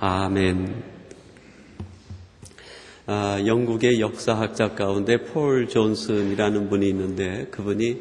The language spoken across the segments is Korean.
아멘. 영국의 역사학자 가운데 폴 존슨이라는 분이 있는데 그분이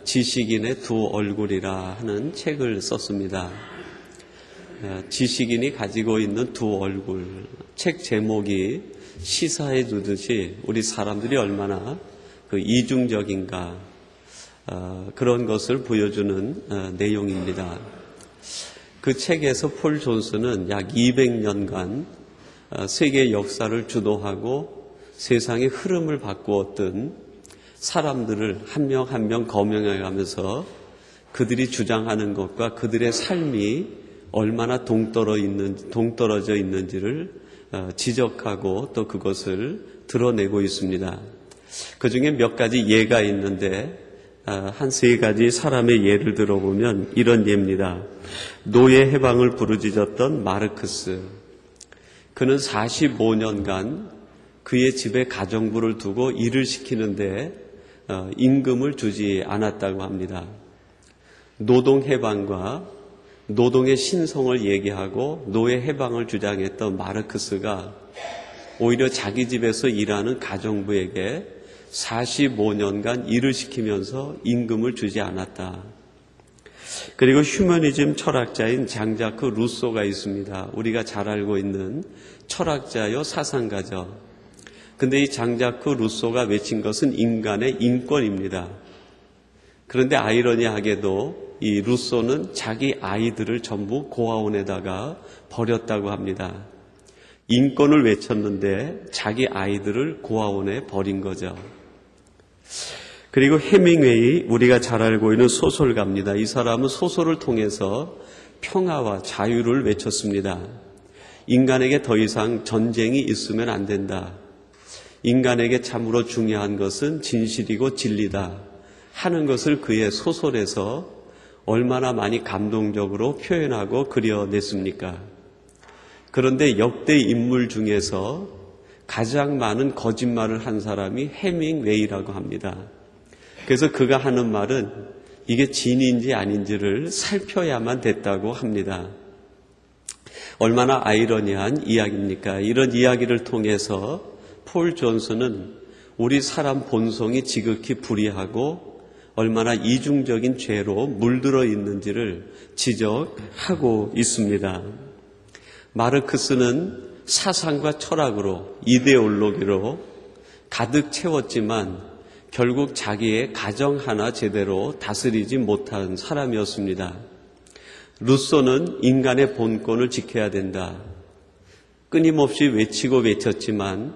지식인의 두 얼굴이라 하는 책을 썼습니다. 지식인이 가지고 있는 두 얼굴, 책 제목이 시사해 주듯이 우리 사람들이 얼마나 이중적인가 그런 것을 보여주는 내용입니다. 그 책에서 폴 존슨은 약 200년간 세계 역사를 주도하고 세상의 흐름을 바꾸었던 사람들을 한 명 한 명 거명해가면서 그들이 주장하는 것과 그들의 삶이 얼마나 동떨어져 있는지를 지적하고 또 그것을 드러내고 있습니다. 그 중에 몇 가지 예가 있는데 한 세 가지 사람의 예를 들어보면 이런 예입니다. 노예 해방을 부르짖었던 마르크스. 그는 45년간 그의 집에 가정부를 두고 일을 시키는데 임금을 주지 않았다고 합니다. 노동 해방과 노동의 신성을 얘기하고 노예 해방을 주장했던 마르크스가 오히려 자기 집에서 일하는 가정부에게 45년간 일을 시키면서 임금을 주지 않았다. 그리고 휴머니즘 철학자인 장자크 루소가 있습니다. 우리가 잘 알고 있는 철학자요 사상가죠. 근데 이 장자크 루소가 외친 것은 인간의 인권입니다. 그런데 아이러니하게도 이 루소는 자기 아이들을 전부 고아원에다가 버렸다고 합니다. 인권을 외쳤는데 자기 아이들을 고아원에 버린 거죠. 그리고 해밍웨이, 우리가 잘 알고 있는 소설가입니다. 이 사람은 소설을 통해서 평화와 자유를 외쳤습니다. 인간에게 더 이상 전쟁이 있으면 안 된다. 인간에게 참으로 중요한 것은 진실이고 진리다 하는 것을 그의 소설에서 얼마나 많이 감동적으로 표현하고 그려냈습니까? 그런데 역대 인물 중에서 가장 많은 거짓말을 한 사람이 해밍웨이라고 합니다. 그래서 그가 하는 말은 이게 진인지 아닌지를 살펴야만 됐다고 합니다. 얼마나 아이러니한 이야기입니까? 이런 이야기를 통해서 폴 존슨은 우리 사람 본성이 지극히 불의하고 얼마나 이중적인 죄로 물들어 있는지를 지적하고 있습니다. 마르크스는 사상과 철학으로 이데올로기로 가득 채웠지만 결국 자기의 가정 하나 제대로 다스리지 못한 사람이었습니다. 루소는 인간의 본권을 지켜야 된다. 끊임없이 외치고 외쳤지만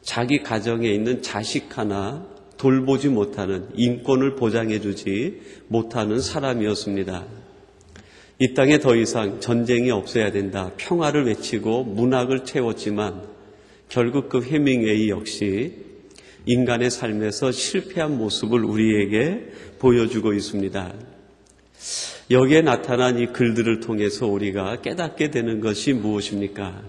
자기 가정에 있는 자식 하나 돌보지 못하는, 인권을 보장해주지 못하는 사람이었습니다. 이 땅에 더 이상 전쟁이 없어야 된다. 평화를 외치고 문학을 채웠지만 결국 그 해밍웨이 역시 인간의 삶에서 실패한 모습을 우리에게 보여주고 있습니다. 여기에 나타난 이 글들을 통해서 우리가 깨닫게 되는 것이 무엇입니까?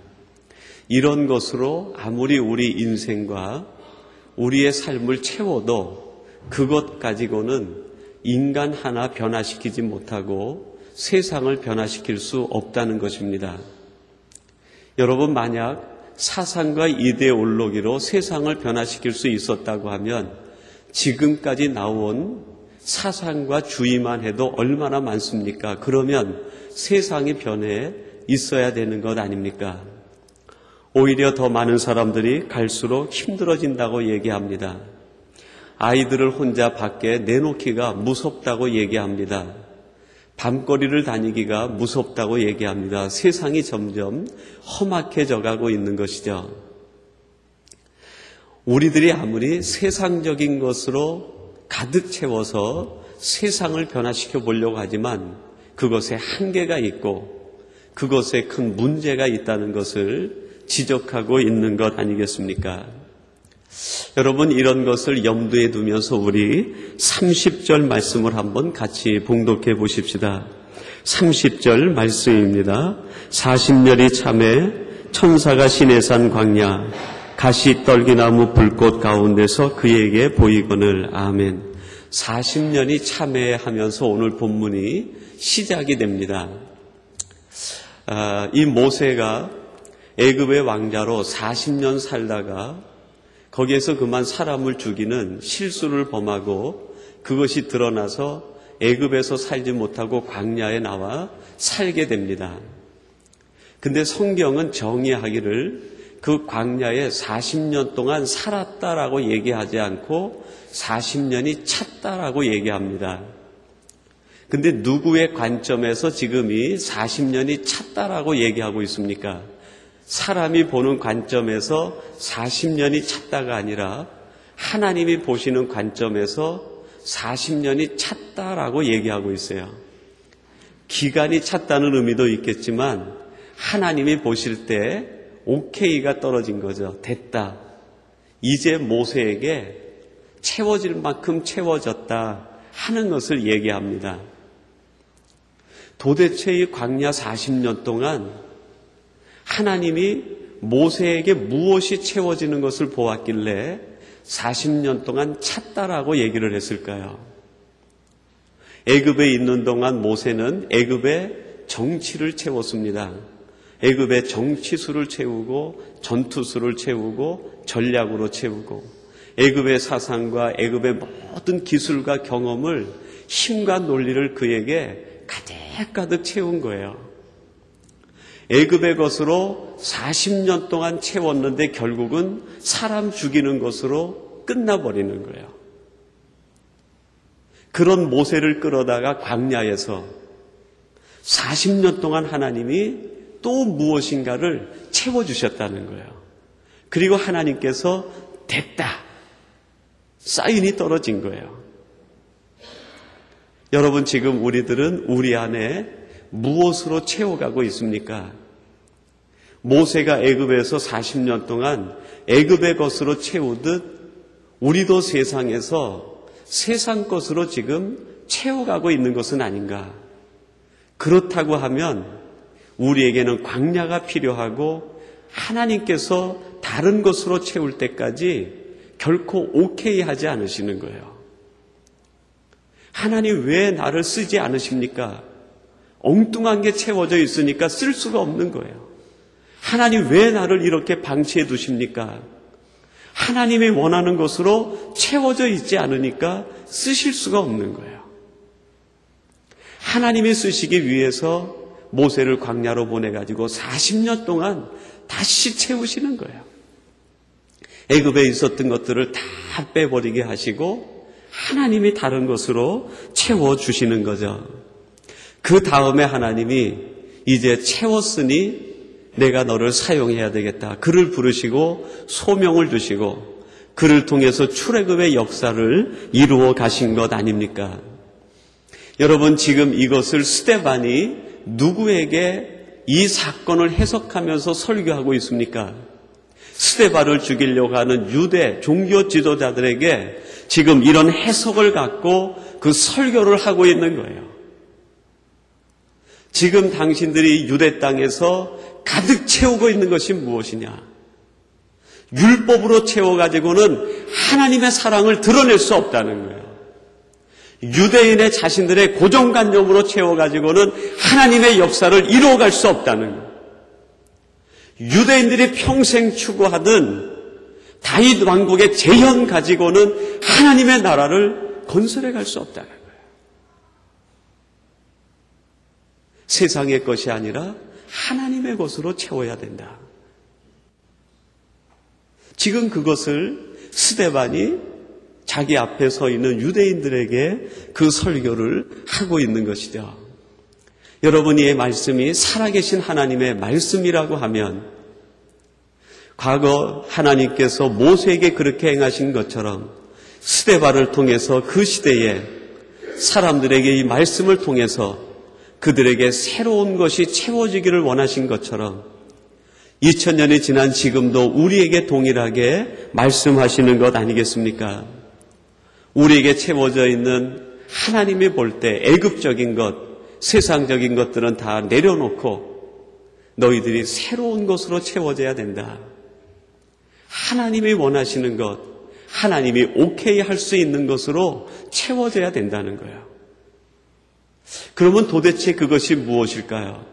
이런 것으로 아무리 우리 인생과 우리의 삶을 채워도 그것 가지고는 인간 하나 변화시키지 못하고 세상을 변화시킬 수 없다는 것입니다. 여러분, 만약 사상과 이데올로기로 세상을 변화시킬 수 있었다고 하면 지금까지 나온 사상과 주의만 해도 얼마나 많습니까? 그러면 세상이 변해 있어야 되는 것 아닙니까? 오히려 더 많은 사람들이 갈수록 힘들어진다고 얘기합니다. 아이들을 혼자 밖에 내놓기가 무섭다고 얘기합니다. 밤거리를 다니기가 무섭다고 얘기합니다. 세상이 점점 험악해져 가고 있는 것이죠. 우리들이 아무리 세상적인 것으로 가득 채워서 세상을 변화시켜 보려고 하지만 그것에 한계가 있고 그것에 큰 문제가 있다는 것을 지적하고 있는 것 아니겠습니까? 여러분, 이런 것을 염두에 두면서 우리 30절 말씀을 한번 같이 봉독해 보십시다. 30절 말씀입니다. 40년이 참에 천사가 시내산 광야 가시떨기나무 불꽃 가운데서 그에게 보이거늘. 아멘. 40년이 참회하면서 오늘 본문이 시작이 됩니다. 이 모세가 애굽의 왕자로 40년 살다가 거기에서 그만 사람을 죽이는 실수를 범하고 그것이 드러나서 애굽에서 살지 못하고 광야에 나와 살게 됩니다. 근데 성경은 정의하기를 그 광야에 40년 동안 살았다라고 얘기하지 않고 40년이 찼다라고 얘기합니다. 근데 누구의 관점에서 지금 이 40년이 찼다라고 얘기하고 있습니까? 사람이 보는 관점에서 40년이 찼다가 아니라 하나님이 보시는 관점에서 40년이 찼다라고 얘기하고 있어요. 기간이 찼다는 의미도 있겠지만 하나님이 보실 때 오케이가 떨어진 거죠. 됐다. 이제 모세에게 채워질 만큼 채워졌다 하는 것을 얘기합니다. 도대체 이 광야 40년 동안 하나님이 모세에게 무엇이 채워지는 것을 보았길래 40년 동안 찼다라고 얘기를 했을까요? 애굽에 있는 동안 모세는 애굽의 정치를 채웠습니다. 애굽의 정치수를 채우고 전투수를 채우고 전략으로 채우고 애굽의 사상과 애굽의 모든 기술과 경험을 힘과 논리를 그에게 가득가득 채운 거예요. 애굽의 것으로 40년 동안 채웠는데 결국은 사람 죽이는 것으로 끝나버리는 거예요. 그런 모세를 끌어다가 광야에서 40년 동안 하나님이 또 무엇인가를 채워주셨다는 거예요. 그리고 하나님께서 됐다. 사인이 떨어진 거예요. 여러분 지금 우리들은 우리 안에 무엇으로 채워가고 있습니까? 모세가 애굽에서 40년 동안 애굽의 것으로 채우듯 우리도 세상에서 세상 것으로 지금 채워가고 있는 것은 아닌가? 그렇다고 하면 우리에게는 광야가 필요하고 하나님께서 다른 것으로 채울 때까지 결코 오케이 하지 않으시는 거예요. 하나님 왜 나를 쓰지 않으십니까? 엉뚱한 게 채워져 있으니까 쓸 수가 없는 거예요. 하나님 왜 나를 이렇게 방치해 두십니까? 하나님이 원하는 것으로 채워져 있지 않으니까 쓰실 수가 없는 거예요. 하나님이 쓰시기 위해서 모세를 광야로 보내가지고 40년 동안 다시 채우시는 거예요. 애굽에 있었던 것들을 다 빼버리게 하시고 하나님이 다른 것으로 채워주시는 거죠. 그 다음에 하나님이 이제 채웠으니 내가 너를 사용해야 되겠다. 그를 부르시고 소명을 주시고 그를 통해서 출애굽의 역사를 이루어 가신 것 아닙니까? 여러분 지금 이것을 스데반이 누구에게 이 사건을 해석하면서 설교하고 있습니까? 스데반을 죽이려고 하는 유대 종교 지도자들에게 지금 이런 해석을 갖고 그 설교를 하고 있는 거예요. 지금 당신들이 유대 땅에서 가득 채우고 있는 것이 무엇이냐? 율법으로 채워가지고는 하나님의 사랑을 드러낼 수 없다는 거예요. 유대인의 자신들의 고정관념으로 채워가지고는 하나님의 역사를 이루어갈 수 없다는 거예요. 유대인들이 평생 추구하던 다윗 왕국의 재현 가지고는 하나님의 나라를 건설해 갈 수 없다는 거예요. 세상의 것이 아니라 하나님의 것으로 채워야 된다. 지금 그것을 스데반이 자기 앞에 서 있는 유대인들에게 그 설교를 하고 있는 것이죠. 여러분, 이 말씀이 살아계신 하나님의 말씀이라고 하면 과거 하나님께서 모세에게 그렇게 행하신 것처럼 스데반을 통해서 그 시대에 사람들에게 이 말씀을 통해서 그들에게 새로운 것이 채워지기를 원하신 것처럼 2000년이 지난 지금도 우리에게 동일하게 말씀하시는 것 아니겠습니까? 우리에게 채워져 있는 하나님이 볼 때 애굽적인 것, 세상적인 것들은 다 내려놓고 너희들이 새로운 것으로 채워져야 된다. 하나님이 원하시는 것, 하나님이 오케이 할 수 있는 것으로 채워져야 된다는 거예요. 그러면 도대체 그것이 무엇일까요?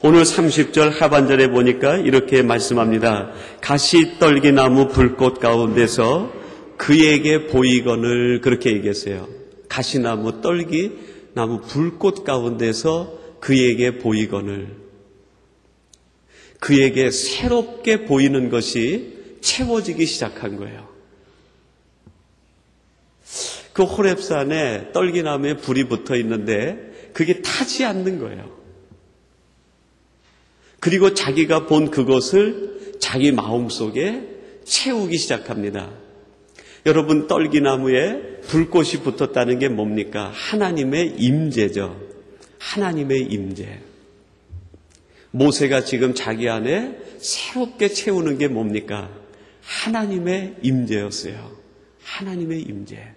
오늘 30절 하반절에 보니까 이렇게 말씀합니다. 가시떨기나무 불꽃 가운데서 그에게 보이거늘, 그렇게 얘기했어요. 가시나무 떨기나무 불꽃 가운데서 그에게 보이거늘. 그에게 새롭게 보이는 것이 채워지기 시작한 거예요. 그 호렙산에 떨기나무에 불이 붙어 있는데 그게 타지 않는 거예요. 그리고 자기가 본 그것을 자기 마음속에 채우기 시작합니다. 여러분, 떨기나무에 불꽃이 붙었다는 게 뭡니까? 하나님의 임재죠. 하나님의 임재. 모세가 지금 자기 안에 새롭게 채우는 게 뭡니까? 하나님의 임재였어요. 하나님의 임재.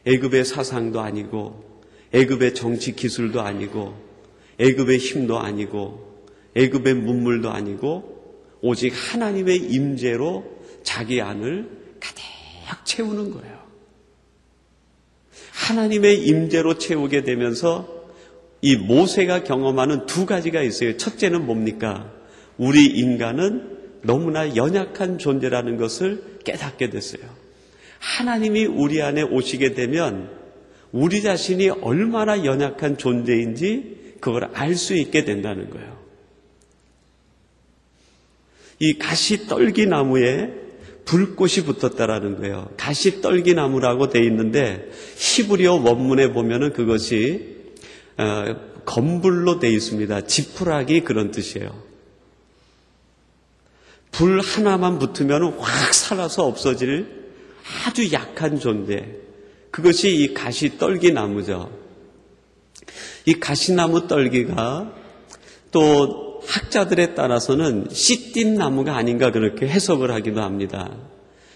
애굽의 사상도 아니고, 애굽의 정치 기술도 아니고, 애굽의 힘도 아니고, 애굽의 문물도 아니고, 오직 하나님의 임재로 자기 안을 가득 채우는 거예요. 하나님의 임재로 채우게 되면서 이 모세가 경험하는 두 가지가 있어요. 첫째는 뭡니까? 우리 인간은 너무나 연약한 존재라는 것을 깨닫게 됐어요. 하나님이 우리 안에 오시게 되면 우리 자신이 얼마나 연약한 존재인지 그걸 알 수 있게 된다는 거예요. 이 가시떨기나무에 불꽃이 붙었다라는 거예요. 가시떨기나무라고 돼 있는데 히브리어 원문에 보면은 그것이 건불로 돼 있습니다. 지푸라기 그런 뜻이에요. 불 하나만 붙으면 확 살아서 없어질 아주 약한 존재. 그것이 이 가시떨기나무죠. 이 가시나무 떨기가 또 학자들에 따라서는 씨띠나무가 아닌가 그렇게 해석을 하기도 합니다.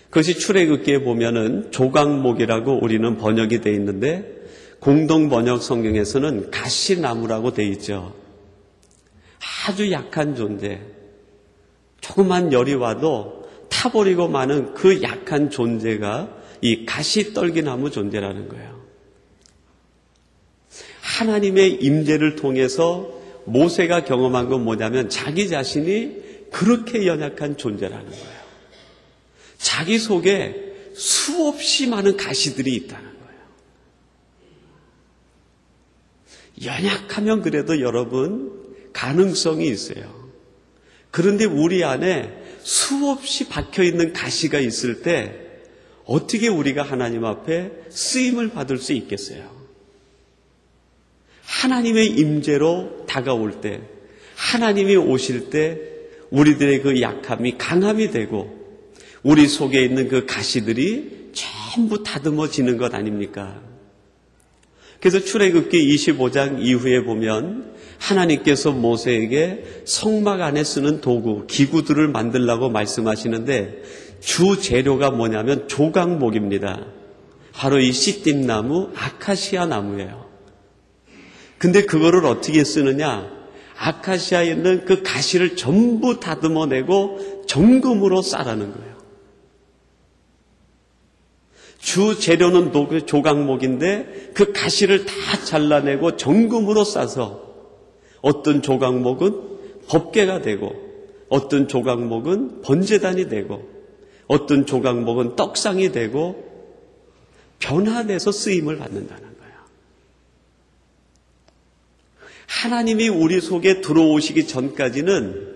그것이 출애굽기에 보면은 조각목이라고 우리는 번역이 되어 있는데 공동 번역 성경에서는 가시나무라고 되어 있죠. 아주 약한 존재. 조그만 열이 와도 타버리고 마는 그 약한 존재가 이 가시떨기나무 존재라는 거예요. 하나님의 임재를 통해서 모세가 경험한 건 뭐냐면 자기 자신이 그렇게 연약한 존재라는 거예요. 자기 속에 수없이 많은 가시들이 있다는 거예요. 연약하면 그래도 여러분 가능성이 있어요. 그런데 우리 안에 수없이 박혀있는 가시가 있을 때 어떻게 우리가 하나님 앞에 쓰임을 받을 수 있겠어요? 하나님의 임재로 다가올 때, 하나님이 오실 때 우리들의 그 약함이 강함이 되고 우리 속에 있는 그 가시들이 전부 다듬어지는 것 아닙니까? 그래서 출애굽기 25장 이후에 보면 하나님께서 모세에게 성막 안에 쓰는 도구, 기구들을 만들라고 말씀하시는데 주 재료가 뭐냐면 조각목입니다. 바로 이 씨띠나무, 아카시아 나무예요. 근데 그거를 어떻게 쓰느냐? 아카시아에 있는 그 가시를 전부 다듬어내고 정금으로 싸라는 거예요. 주 재료는 조각목인데 그 가시를 다 잘라내고 정금으로 싸서 어떤 조각목은 법궤가 되고 어떤 조각목은 번제단이 되고 어떤 조각목은 떡상이 되고 변화돼서 쓰임을 받는다는 거예요. 하나님이 우리 속에 들어오시기 전까지는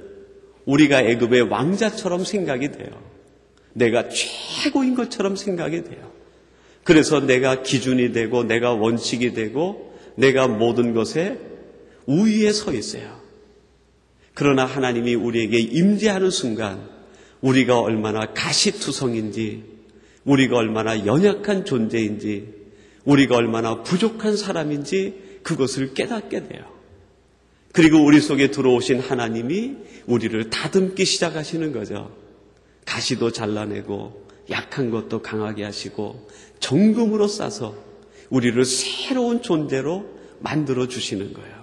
우리가 애굽의 왕자처럼 생각이 돼요. 내가 최고인 것처럼 생각이 돼요. 그래서 내가 기준이 되고 내가 원칙이 되고 내가 모든 것에 우위에 서 있어요. 그러나 하나님이 우리에게 임재하는 순간 우리가 얼마나 가시투성인지, 우리가 얼마나 연약한 존재인지, 우리가 얼마나 부족한 사람인지 그것을 깨닫게 돼요. 그리고 우리 속에 들어오신 하나님이 우리를 다듬기 시작하시는 거죠. 가시도 잘라내고 약한 것도 강하게 하시고 정금으로 싸서 우리를 새로운 존재로 만들어 주시는 거예요.